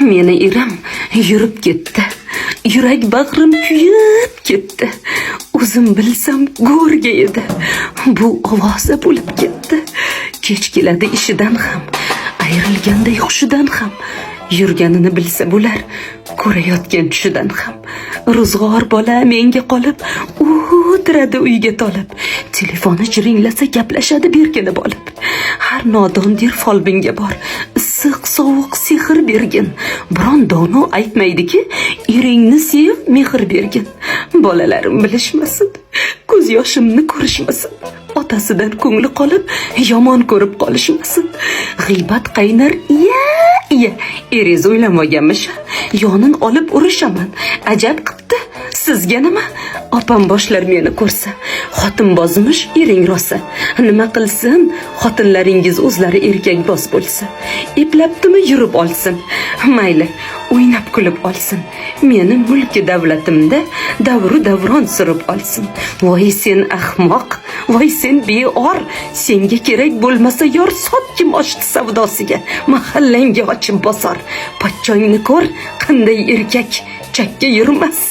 Meni erim yurib ketdi. Yurak bag'rim kuyib ketdi. O'zim bilsam go'rga edi. Bu ovoza bo'lib ketdi. Kech keladi ishidan ham, ayrilganda hushidan ham. Yurganini bilsa bo'lar, ko'rayotgan tushidan ham. Ro'zg'or bola menga qolib, o'tiradi uyga tolib. Telefoni jiringlasa gaplashadi berkinib olib. Har nodon der folbinga bor. Issiq sovuq sehr bergin. Biron dono aytmaydiki, eringni sev, mehr bergin. Bolalarim bilishmasin, ko'z yoshimni ko'rishmasin. Otasidan ko'ngli qolib, yomon ko'rib qolishmasin. G'iybat qaynar, iya, eriz o'ylamaganmish. Yonin olib urishaman. Ajab qipti. Sizga nima? Opam boshlar meni ko'rsa, xotin bozmish ering rosa. Nima qilsin? Xotinlaringiz o'zlari erkakboz bo'lsa. Eplabdimi yurib olsin. Mayli, o'ynab kulib olsin. Meni mulki davlatimda davru davron surib olsin. Voy sen ahmoq, voy sen beor. Senga kerak bo'lmasa yor sot kim ochdi savdosiga. Mahallangga ochib bosar. Pochchongni ko'r, qanday erkak chakka yurmas.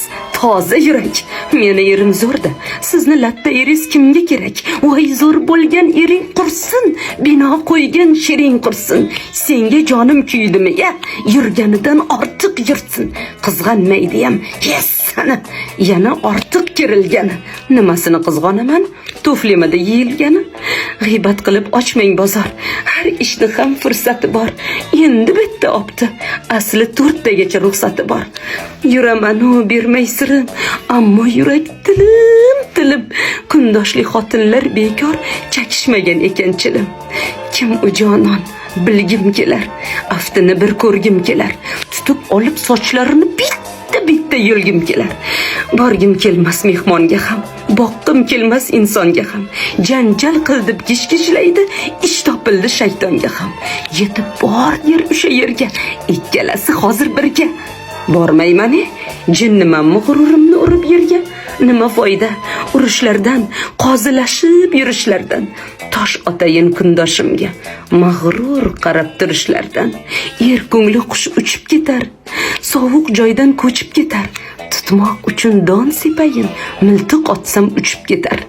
Toza yurak. Meni erim zo'rda. Sizni latta eriz kimga kerak? Voy zo'r bo'lgan ering qursin. Bino qo'ygan shiring qursin. Senga jonim kuydimi ya? Yurganidan ortiq yursin. Qizg'anmaydi ham. Yes, sana yana ortiq kirilgani. Nimasini qizg'onaman? Tuflimida yeyilgani. G'iybat qilib ochmang bozor. Har ishni ham fursati bor. Endi bitta opti. Asli 4 tagacha ruxsati bor. Yuraman-u bermaysirim, ammo yurak tilim. Kundoshli xotinlar bekor chakishmagan ekanchilim. Kim u jonon bilgim kelar, aftini bir ko'rgim kelar. Tutib olib sochlarini bitta yulgim kelar. Borgim kelmas mehmonga ham, boqqim kelmas insonga ham. Janjal qildib gishgishlaydi, ish topildi shaytonga ham. Yetib bor yer o'sha yerga, ikkalasi hozir birga. Bormayman, jinnimanmi g'ururimni urib yerga? Nima foyda urushlardan, qozilashib yurishlardan? Tosh otayin kundoshimga, mag'rur qarab turishlardan. Er ko'ngli qush uchib ketar, sovuq joydan ko'chib ketar. Tutmoq uchun don sepayin, miltiq otsam uchib ketar.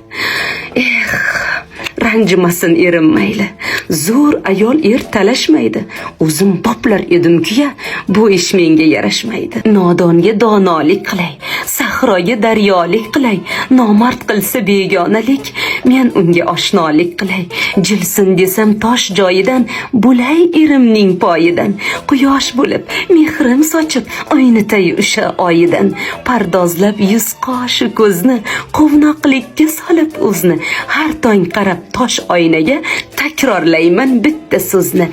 Ranjimasin erim mayli. Zo'r ayol talashmaydi. O'zim boplar edim-ku, bu ish menga yarashmaydi. Nodonga donolik qilay, sahroga daryolik qilay. Nomard qilsa begonalik, men unga oshnolik qilay. Jilsin desam tosh joyidan, bo'lay erimning poyidan. Quyosh bo'lib, mehrim sochib, oynatay o'sha oyidan. Pardozlab yuz qoshi ko'zni, quvnoqlikka solib o'zni. Har tong qarab tosh oynaga takrorlayman bitta so'zni.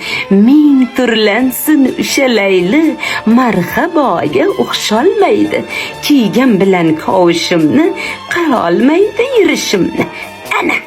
Ming turlansin o'sha layli, marhaboga o'xsholmaydi. Kiygan bilan kovushimni, qilolmaydi yurishimni. Ana